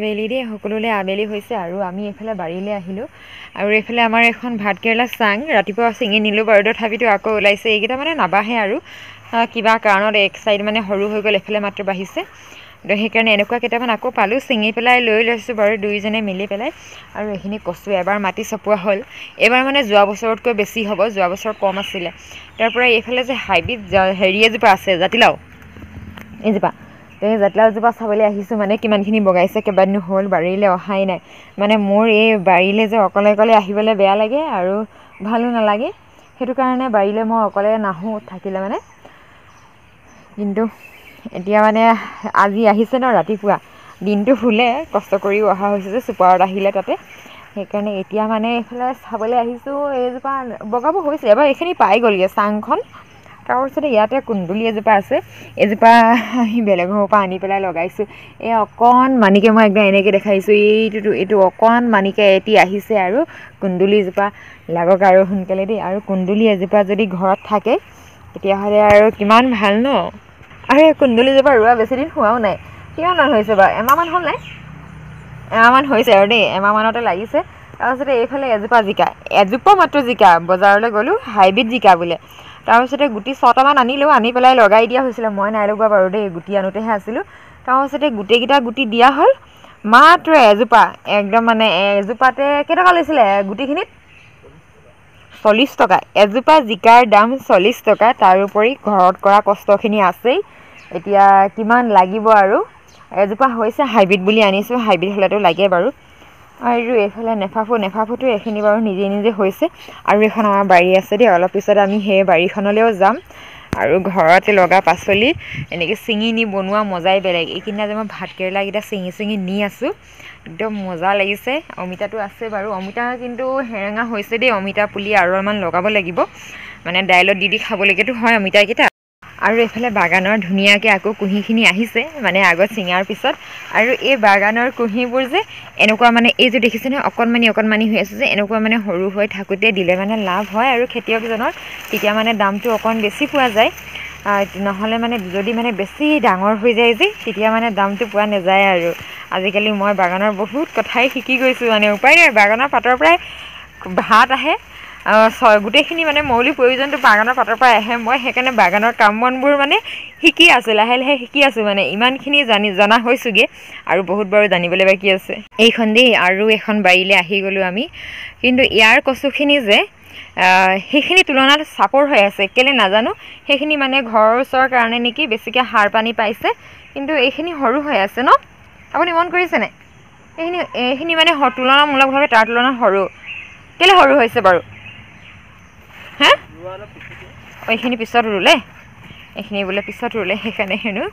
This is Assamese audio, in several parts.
আবেলি দেই সকলোলৈ আবেলি হৈছে আৰু আমি এইফালে বাৰীলৈ আহিলোঁ আৰু এইফালে আমাৰ এখন ভাতকেৰেলা চাং ৰাতিপুৱা ছিঙি নিলোঁ বাৰু তথাপিতো আকৌ ওলাইছে এইকেইটা মানে নাবাঢ়ে আৰু কিবা কাৰণত এক চাইড মানে সৰু হৈ গ'ল এইফালে মাত্ৰ বাঢ়িছে তো সেইকাৰণে এনেকুৱা কেইটামান আকৌ পালোঁ ছিঙি পেলাই লৈ লৈছোঁ বাৰু দুয়োজনে মিলি পেলাই আৰু এইখিনি কচু এবাৰ মাটি চপোৱা হ'ল এইবাৰ মানে যোৱা বছৰতকৈ বেছি হ'ব যোৱা বছৰ কম আছিলে তাৰ পৰা এইফালে যে হাইব্ৰিড হেৰি এজোপা আছে জাতিলাও এইজোপা এই জাতিলাওজোপা চাবলৈ আহিছোঁ মানে কিমানখিনি বগাইছে কেইবাদিনো হ'ল বাৰীলৈ অহাই নাই মানে মোৰ এই বাৰীলৈ যে অকলে অকলে আহিবলৈ বেয়া লাগে আৰু ভালো নালাগে সেইটো কাৰণে বাৰীলৈ মই অকলে নাহোঁ থাকিলে মানে কিন্তু এতিয়া মানে আজি আহিছে ন ৰাতিপুৱা দিনটো শুলে কষ্ট কৰিও অহা হৈছে যে চুপাৰত আহিলে তাতে সেইকাৰণে এতিয়া মানে এইফালে চাবলৈ আহিছোঁ এইজোপা বগাব হৈছে এবাৰ এইখিনি পাই গ'লগৈ চাংখন তাৰপিছতে ইয়াতে কুন্দুলি এজোপা আছে এজোপা বেলেগৰ পৰা আনি পেলাই লগাইছোঁ এই অকণমানিকৈ মই একদম এনেকৈ দেখাইছোঁ এইটো অকণমানিকৈ এটি আহিছে আৰু কুন্দুলিজোপা লাগক আৰু সোনকালে দেই আৰু কুন্দুলি এজোপা যদি ঘৰত থাকে তেতিয়াহ'লে আৰু কিমান ভাল ন আৰু এই কুন্দুলিজোপা ৰোৱা বেছিদিন হোৱাও নাই কিমানমান হৈছে বাৰু এমাহমান হ'ল নাই এমাহমান হৈছে আৰু দেই এমাহমানতে লাগিছে তাৰপিছতে এইফালে এজোপা মাত্ৰ জিকা বজাৰলৈ গ'লোঁ হাইব্ৰিড জিকা বোলে তাৰপিছতে গুটি 6টামান আনিলোঁ আনি পেলাই লগাই দিয়া হৈছিলে মই নাই লগোৱা বাৰু দেই গুটি আনোতেহে আছিলোঁ তাৰপিছতে গোটেইকেইটা গুটি দিয়া হ'ল মাত্ৰ এজোপা একদম মানে এজোপাতে কেইটকা লৈছিলে গুটিখিনিত 40 টকা এজোপা জিকাৰ দাম 40 টকা তাৰোপৰি ঘৰত কৰা কষ্টখিনি আছেই এতিয়া কিমান লাগিব আৰু এজোপা হৈছে হাইব্ৰিড বুলি আনিছোঁ হাইব্ৰিড হ'লেতো লাগে বাৰু আৰু এইফালে নেফাফুটো এইখিনি বাৰু নিজে নিজে হৈছে আৰু এখন আমাৰ বাৰী আছে দেই অলপ পিছত আমি সেই বাৰীখনলৈও যাম আৰু ঘৰতে লগা পাচলি এনেকৈ ছিঙি নি বনোৱা মজাই বেলেগ এইখিনিতে যে মই ভাতকেৰেলাকেইটা ছিঙি নি আছোঁ একদম মজা লাগিছে অমিতাটো আছে বাৰু অমিতা কিন্তু হেৰেঙা হৈছে দেই অমিতা পুলি আৰু অলপমান লগাব লাগিব মানে দাইলত দি খাবলৈকেতো হয় অমিতাকেইটা আৰু এইফালে বাগানৰ ধুনীয়াকৈ আকৌ কুঁহিখিনি আহিছে মানে আগত ছিঙাৰ পিছত আৰু এই বাগানৰ কুঁহিবোৰ যে এনেকুৱা মানে এই যে দেখিছে নহয় অকণমানি হৈ আছে যে এনেকুৱা মানে সৰু হৈ থাকোঁতে দিলে মানে লাভ হয় আৰু খেতিয়কজনৰ তেতিয়া মানে দামটো অকণ বেছি পোৱা যায় নহ'লে মানে যদি মানে বেছি ডাঙৰ হৈ যায় যে তেতিয়া মানে দামটো পোৱা নাযায় আৰু আজিকালি মই বাগানৰ বহুত কথাই শিকি গৈছোঁ মানে উপায় নাই বাগানৰ পাতৰ পৰাই ভাত আহে গোটেইখিনি মানে মৌলিক প্ৰয়োজনটো বাগানৰ পাতৰ পৰা আহে মই সেইকাৰণে বাগানৰ কাম বনবোৰ মানে শিকি আছোঁ লাহে লাহে শিকি আছোঁ মানে ইমানখিনি জনা হৈছোঁগৈ আৰু বহুত বাৰু জানিবলৈ বাকী আছে এইখন দেই আৰু এখন বাৰীলৈ আহি গ'লোঁ আমি কিন্তু ইয়াৰ কচুখিনি যে সেইখিনি তুলনাত চাপৰ হৈ আছে কেলৈ নাজানো সেইখিনি মানে ঘৰৰ ওচৰৰ কাৰণে নেকি বেছিকৈ সাৰ পানী পাইছে কিন্তু এইখিনি সৰু হৈ আছে ন আপুনি মন কৰিছেনে এইখিনি মানে তুলনামূলকভাৱে তাৰ তুলনাত সৰু কেলৈ সৰু হৈছে বাৰু হা এইখিনি পিছত ৰুলে এইখিনি বোলে পিছত ৰুলে সেইকাৰণে হেনো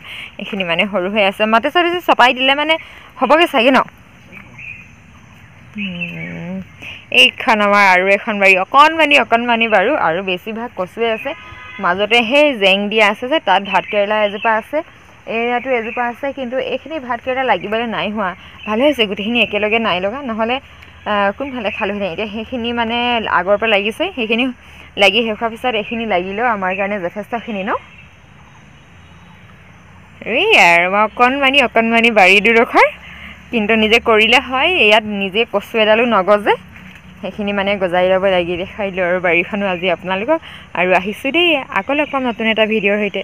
এইখিনি মানে সৰু হৈ আছে মাটি চাটি চপাই দিলে মানে হ'বগৈ চাগে ন এইখন আমাৰ আৰু এখন বাৰী অকণমানি বাৰু আৰু বেছিভাগ কচুৱে আছে মাজতে সেই জেং দিয়া আছে যে তাত ভাতকেৰেলা এজোপা আছে এয়াতো এজোপা আছে কিন্তু এইখিনি ভাতকেৰেলা লাগিবলৈ নাই হোৱা ভালে হৈছে গোটেইখিনি একেলগে নাই লগা নহ'লে কোনফালে খালোঁ নাই এতিয়া সেইখিনি মানে আগৰ পৰা লাগিছে সেইখিনি লাগি শেষ হোৱাৰ পিছত এইখিনি লাগিলেও আমাৰ কাৰণে যথেষ্টখিনি ন এই আৰু অকণমানি বাৰী দুডোখৰ কিন্তু নিজে কৰিলে হয় ইয়াত নিজে কচু এডালো নগজে সেইখিনি মানে গজাই ল'ব লাগি দেখাই দিলোঁ আৰু বাৰীখনো আজি আপোনালোকক আৰু আহিছোঁ দেই আকৌ লগ পাম নতুন এটা ভিডিঅ'ৰ সৈতে